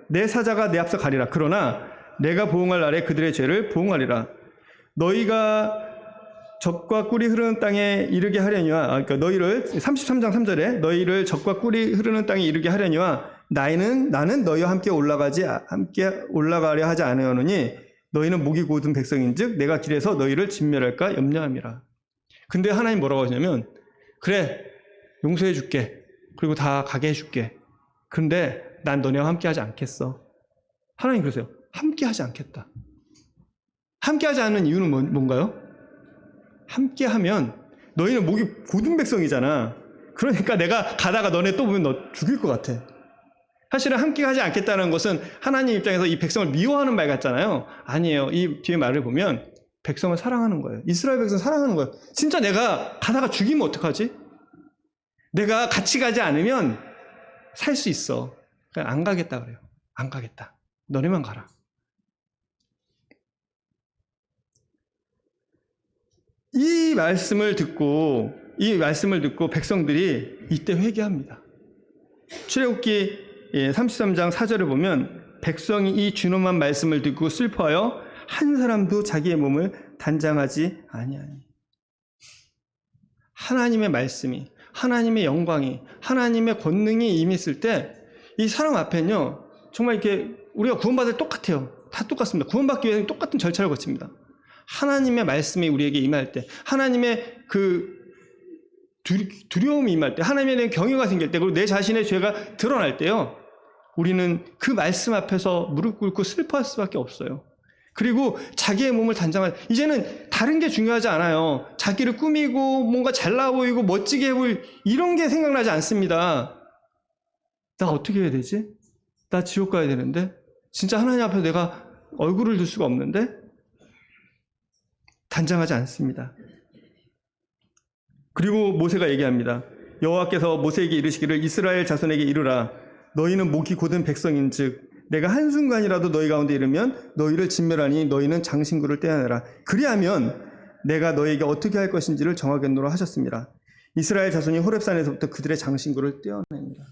내 사자가 내 앞서 가리라. 그러나 내가 보응할 날에 그들의 죄를 보응하리라. 너희가 젖과 꿀이 흐르는 땅에 이르게 하려니와, 그러니까 너희를 33장 3절에 너희를 젖과 꿀이 흐르는 땅에 이르게 하려니와 나는 너희와 함께 올라가려 하지 않으노니 너희는 목이 고든 백성인즉 내가 길에서 너희를 진멸할까 염려함이라. 근데 하나님 뭐라고 하냐면 그래 용서해 줄게. 그리고 다 가게 해줄게. 근데 난 너네와 함께 하지 않겠어. 하나님 그러세요. 함께 하지 않겠다. 함께 하지 않는 이유는 뭔가요? 함께 하면 너희는 목이 고든 백성이잖아. 그러니까 내가 가다가 너네 또 보면 너 죽일 것 같아. 사실은 함께 하지 않겠다는 것은 하나님 입장에서 이 백성을 미워하는 말 같잖아요. 아니에요. 이 뒤에 말을 보면 백성을 사랑하는 거예요. 이스라엘 백성을 사랑하는 거예요. 진짜 내가 가다가 죽이면 어떡하지? 내가 같이 가지 않으면 살 수 있어. 그러니까 안 가겠다 그래요. 안 가겠다. 너네만 가라. 이 말씀을 듣고 백성들이 이때 회개합니다. 출애굽기 33장 4절을 보면 백성이 이 준엄한 말씀을 듣고 슬퍼하여 한 사람도 자기의 몸을 단장하지 아니하니. 하나님의 말씀이, 하나님의 영광이, 하나님의 권능이 임했을 때 이 사람 앞에는요 정말 이렇게 우리가 구원받을 때 똑같아요. 다 똑같습니다. 구원받기 위해서는 똑같은 절차를 거칩니다. 하나님의 말씀이 우리에게 임할 때, 하나님의 그 두려움이 임할 때, 하나님에 대한 경외가 생길 때, 그리고 내 자신의 죄가 드러날 때요 우리는 그 말씀 앞에서 무릎 꿇고 슬퍼할 수밖에 없어요. 그리고 자기의 몸을 단장할, 이제는 다른 게 중요하지 않아요. 자기를 꾸미고 뭔가 잘나 보이고 멋지게 보일 이런 게 생각나지 않습니다. 나 어떻게 해야 되지? 나 지옥 가야 되는데? 진짜 하나님 앞에 내가 얼굴을 들 수가 없는데? 단장하지 않습니다. 그리고 모세가 얘기합니다. 여호와께서 모세에게 이르시기를 이스라엘 자손에게 이르라. 너희는 목이 곧은 백성인즉 내가 한순간이라도 너희 가운데 이르면 너희를 진멸하니 너희는 장신구를 떼어내라. 그리하면 내가 너희에게 어떻게 할 것인지를 정하겠노라 하셨습니다. 이스라엘 자손이 호렙산에서부터 그들의 장신구를 떼어냅니다.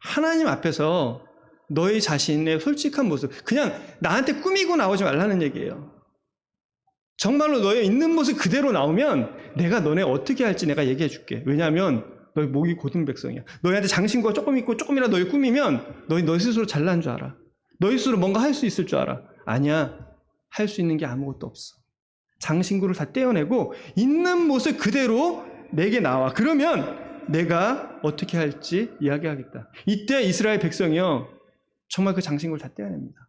하나님 앞에서 너희 자신의 솔직한 모습, 그냥 나한테 꾸미고 나오지 말라는 얘기예요. 정말로 너의 있는 모습 그대로 나오면 내가 너네 어떻게 할지 내가 얘기해 줄게. 왜냐하면 너희 목이 곧은 백성이야. 너희한테 장신구가 조금 있고 조금이라도 너희 꾸미면 너희 스스로 잘난 줄 알아. 너희 스스로 뭔가 할 수 있을 줄 알아. 아니야. 할 수 있는 게 아무것도 없어. 장신구를 다 떼어내고 있는 모습 그대로 내게 나와. 그러면 내가 어떻게 할지 이야기하겠다. 이때 이스라엘 백성이요 정말 그 장신구를 다 떼어냅니다.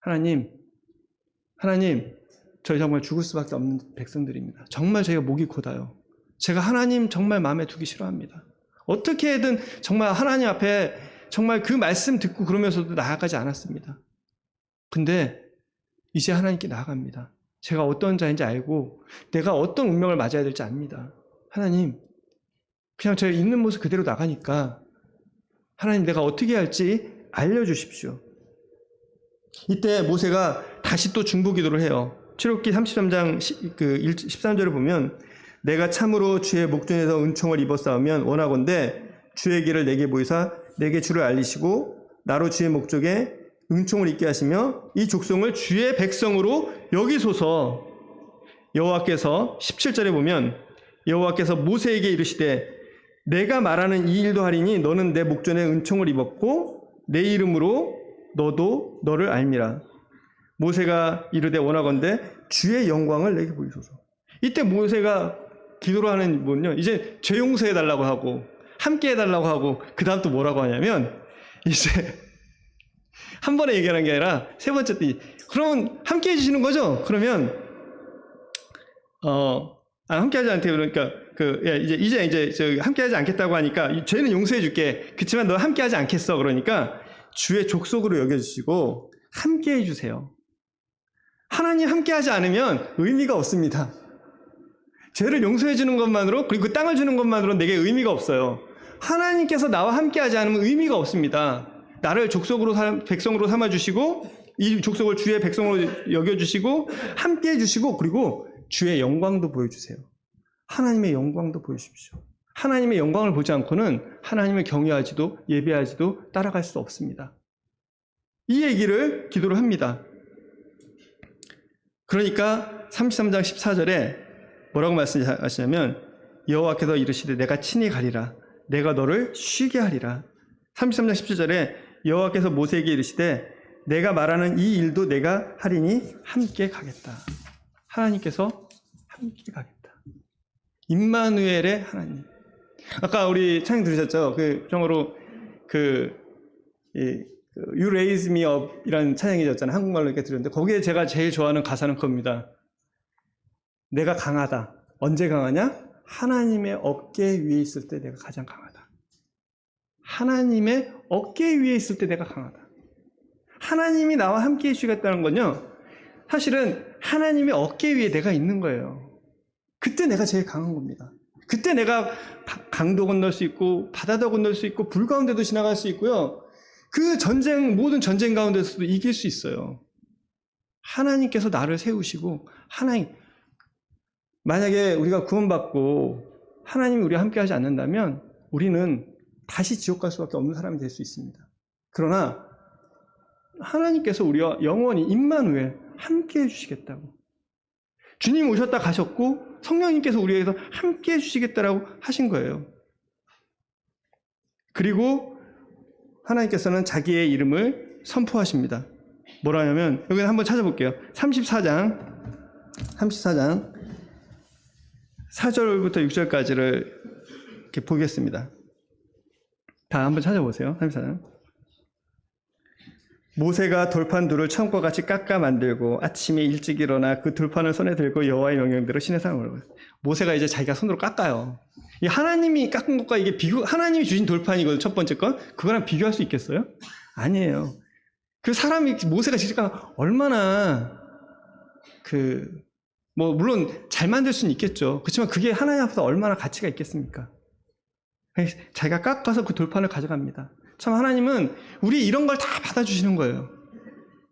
하나님 저희 정말 죽을 수밖에 없는 백성들입니다. 정말 저희가 목이 곧아요. 제가 하나님 정말 마음에 두기 싫어합니다. 어떻게든 정말 하나님 앞에 정말 그 말씀 듣고 그러면서도 나아가지 않았습니다. 근데 이제 하나님께 나아갑니다. 제가 어떤 자인지 알고 내가 어떤 운명을 맞아야 될지 압니다. 하나님 그냥 저희 있는 모습 그대로 나가니까 하나님 내가 어떻게 할지 알려주십시오. 이때 모세가 다시 또 중보기도를 해요. 출애굽기 33장 13절을 보면 내가 참으로 주의 목전에서 은총을 입었사오면 원하건대 주의 길을 내게 보이사 내게 주를 알리시고 나로 주의 목적에 은총을 입게 하시며 이 족속을 주의 백성으로 여기소서. 여호와께서 17절에 보면 여호와께서 모세에게 이르시되 내가 말하는 이 일도 하리니 너는 내 목전에 은총을 입었고 내 이름으로 너도 너를 알미라. 모세가 이르되 원하건대 주의 영광을 내게 보이소서. 이때 모세가 기도를 하는 분은요 이제 죄 용서해 달라고 하고 함께 해달라고 하고 그 다음 또 뭐라고 하냐면 이제 한 번에 얘기하는 게 아니라 세 번째 때 그러면 함께 해주시는 거죠? 그러면 함께 하지 않대. 그러니까 이제 함께 하지 않겠다고 하니까 죄는 용서해 줄게. 그렇지만 너 함께 하지 않겠어. 그러니까 주의 족속으로 여겨주시고 함께 해주세요. 하나님 함께 하지 않으면 의미가 없습니다. 죄를 용서해 주는 것만으로 그리고 그 땅을 주는 것만으로 내게 의미가 없어요. 하나님께서 나와 함께 하지 않으면 의미가 없습니다. 나를 백성으로 삼아주시고 이 족속을 주의 백성으로 여겨주시고 함께 해주시고 그리고 주의 영광도 보여주세요. 하나님의 영광도 보여주십시오. 하나님의 영광을 보지 않고는 하나님을 경외하지도 예배하지도 따라갈 수 없습니다. 이 얘기를 기도를 합니다. 그러니까 33장 14절에 뭐라고 말씀하시냐면 여호와께서 이르시되 내가 친히 가리라. 내가 너를 쉬게 하리라. 33장 17절에 여호와께서 모세에게 이르시되 내가 말하는 이 일도 내가 하리니 함께 가겠다. 하나님께서 함께 가겠다. 임마누엘의 하나님. 아까 우리 찬양 들으셨죠? 정으로 You Raise Me Up 이라는 찬양이었잖아요. 한국말로 이렇게 들었는데 거기에 제가 제일 좋아하는 가사는 그겁니다. 내가 강하다. 언제 강하냐? 하나님의 어깨 위에 있을 때 내가 가장 강하다. 하나님의 어깨 위에 있을 때 내가 강하다. 하나님이 나와 함께 해주시겠다는 건요. 사실은 하나님의 어깨 위에 내가 있는 거예요. 그때 내가 제일 강한 겁니다. 그때 내가 강도 건널 수 있고 바다도 건널 수 있고 불 가운데도 지나갈 수 있고요. 그 모든 전쟁 가운데서도 이길 수 있어요. 하나님께서 나를 세우시고 만약에 우리가 구원받고 하나님이 우리와 함께 하지 않는다면 우리는 다시 지옥 갈 수밖에 없는 사람이 될 수 있습니다. 그러나 하나님께서 우리와 영원히 임마누엘 함께 해주시겠다고 주님 오셨다 가셨고 성령님께서 우리에게서 함께 해주시겠다라고 하신 거예요. 그리고 하나님께서는 자기의 이름을 선포하십니다. 뭐라냐면 여기는 한번 찾아볼게요. 34장 4절부터 6절까지를 이렇게 보겠습니다. 다 한번 찾아보세요. 34장. 모세가 돌판 둘을 처음과 같이 깎아 만들고 아침에 일찍 일어나 그 돌판을 손에 들고 여호와의 명령대로 신의 산을 올라가요. 모세가 이제 자기가 손으로 깎아요. 이 하나님이 깎은 것과 이게 하나님이 주신 돌판이거든요. 첫 번째 건. 그거랑 비교할 수 있겠어요? 아니에요. 그 사람이 모세가 직접 깎아 얼마나 물론 잘 만들 수는 있겠죠. 그렇지만 그게 하나님 앞에서 얼마나 가치가 있겠습니까? 자기가 깎아서 그 돌판을 가져갑니다. 참 하나님은 우리 이런 걸 다 받아주시는 거예요.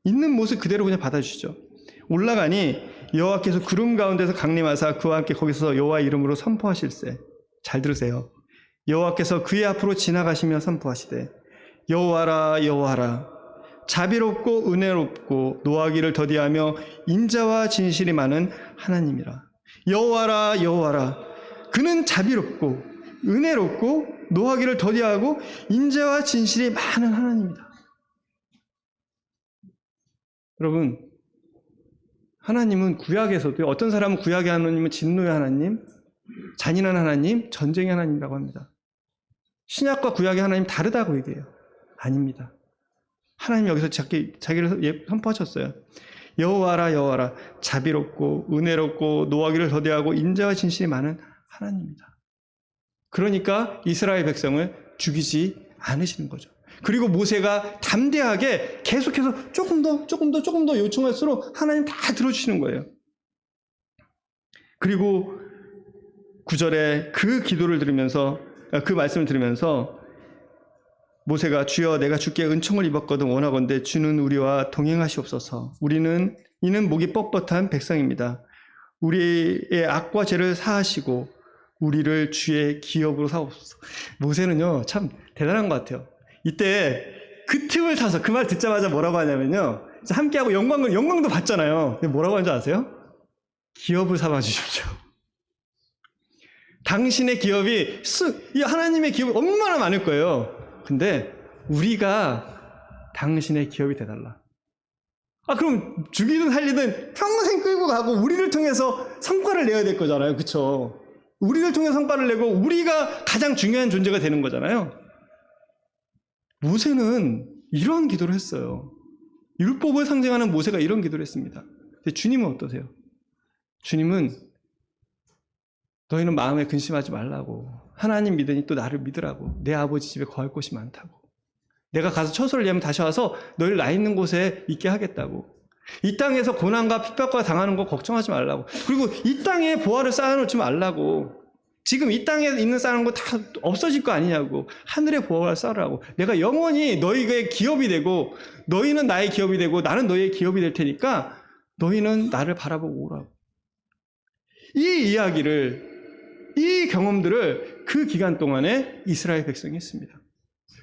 있는 모습 그대로 그냥 받아주시죠. 올라가니 여호와께서 구름 가운데서 강림하사 그와 함께 거기서 여호와 이름으로 선포하실세. 잘 들으세요. 여호와께서 그의 앞으로 지나가시며 선포하시되 여호와라 여호와라 자비롭고 은혜롭고 노하기를 더디하며 인자와 진실이 많은 하나님이라. 여호와라 여호와라 그는 자비롭고 은혜롭고 노하기를 더디하고 인자와 진실이 많은 하나님이다. 여러분, 하나님은 구약에서도 어떤 사람은 구약의 하나님은 진노의 하나님, 잔인한 하나님, 전쟁의 하나님이라고 합니다. 신약과 구약의 하나님 다르다고 얘기해요. 아닙니다. 하나님 여기서 자기를 선포하셨어요. 여호와라 여호와라 자비롭고 은혜롭고 노하기를 더디하고 인자와 진실이 많은 하나님이다. 그러니까 이스라엘 백성을 죽이지 않으시는 거죠. 그리고 모세가 담대하게 계속해서 조금 더 요청할수록 하나님 다 들어주시는 거예요. 그리고 9절에 그 기도를 들으면서 그 말씀을 들으면서 모세가 주여 내가 주께 은총을 입었거든 원하건대 주는 우리와 동행하시옵소서. 이는 목이 뻣뻣한 백성입니다. 우리의 악과 죄를 사하시고 우리를 주의 기업으로 사옵소서. 모세는요 참 대단한 것 같아요. 이때 그 틈을 타서 그 말 듣자마자 뭐라고 하냐면요, 함께하고 영광도 받잖아요. 근데 뭐라고 하는지 아세요? 기업을 삼아 주십시오. 당신의 기업이 이 하나님의 기업이 얼마나 많을 거예요. 근데 우리가 당신의 기업이 돼달라. 그럼 죽이든 살리든 평생 끌고 가고 우리를 통해서 성과를 내야 될 거잖아요. 그렇죠? 우리를 통해 성과를 내고 우리가 가장 중요한 존재가 되는 거잖아요. 모세는 이런 기도를 했어요. 율법을 상징하는 모세가 이런 기도를 했습니다. 근데 주님은 어떠세요? 주님은 너희는 마음에 근심하지 말라고, 하나님 믿으니 또 나를 믿으라고, 내 아버지 집에 거할 곳이 많다고, 내가 가서 처소를 내면 다시 와서 너희를 나 있는 곳에 있게 하겠다고, 이 땅에서 고난과 핍박과 당하는 거 걱정하지 말라고, 그리고 이 땅에 보화를 쌓아놓지 말라고, 지금 이 땅에 있는 쌓는 거 다 없어질 거 아니냐고, 하늘의 보화를 쌓으라고, 내가 영원히 너희의 기업이 되고 너희는 나의 기업이 되고 나는 너희의 기업이 될 테니까 너희는 나를 바라보고 오라고. 이 이야기를, 이 경험들을 그 기간 동안에 이스라엘 백성이 했습니다.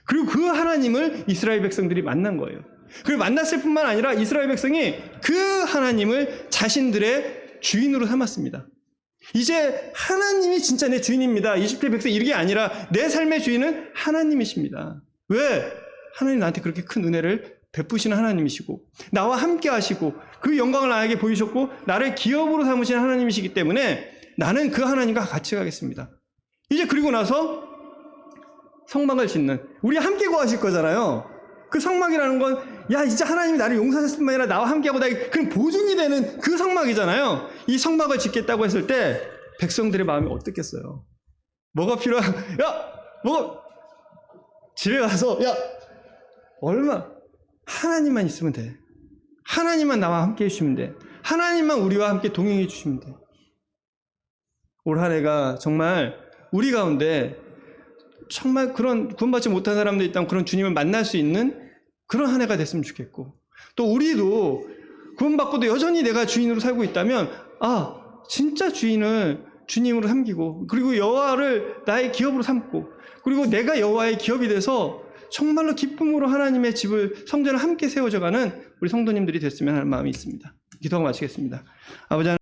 그리고 그 하나님을 이스라엘 백성들이 만난 거예요. 그리고 만났을 뿐만 아니라 이스라엘 백성이 그 하나님을 자신들의 주인으로 삼았습니다. 이제 하나님이 진짜 내 주인입니다. 20대 백성 이게 아니라 내 삶의 주인은 하나님이십니다. 왜? 하나님 나한테 그렇게 큰 은혜를 베푸시는 하나님이시고 나와 함께 하시고 그 영광을 나에게 보이셨고 나를 기업으로 삼으시는 하나님이시기 때문에 나는 그 하나님과 같이 가겠습니다. 이제 그리고 나서 성막을 짓는, 우리 함께 구하실 거잖아요. 그 성막이라는 건 이제 하나님이 나를 용서하셨을 뿐만 아니라 나와 함께하고 나의 그런 보증이 되는 그 성막이잖아요. 이 성막을 짓겠다고 했을 때 백성들의 마음이 어떻겠어요? 뭐가 필요한? 집에 가서 하나님만 있으면 돼. 하나님만 나와 함께 해주시면 돼. 하나님만 우리와 함께 동행해 주시면 돼. 올 한 해가 정말 우리 가운데 정말 그런 구원받지 못한 사람들이 있다면 그런 주님을 만날 수 있는 그런 한 해가 됐으면 좋겠고, 또 우리도 구원받고도 여전히 내가 주인으로 살고 있다면 진짜 주인을 주님으로 삼기고, 그리고 여호와를 나의 기업으로 삼고, 그리고 내가 여호와의 기업이 돼서 정말로 기쁨으로 하나님의 집을, 성전을 함께 세워져가는 우리 성도님들이 됐으면 하는 마음이 있습니다. 기도하고 마치겠습니다. 아버지 하나님,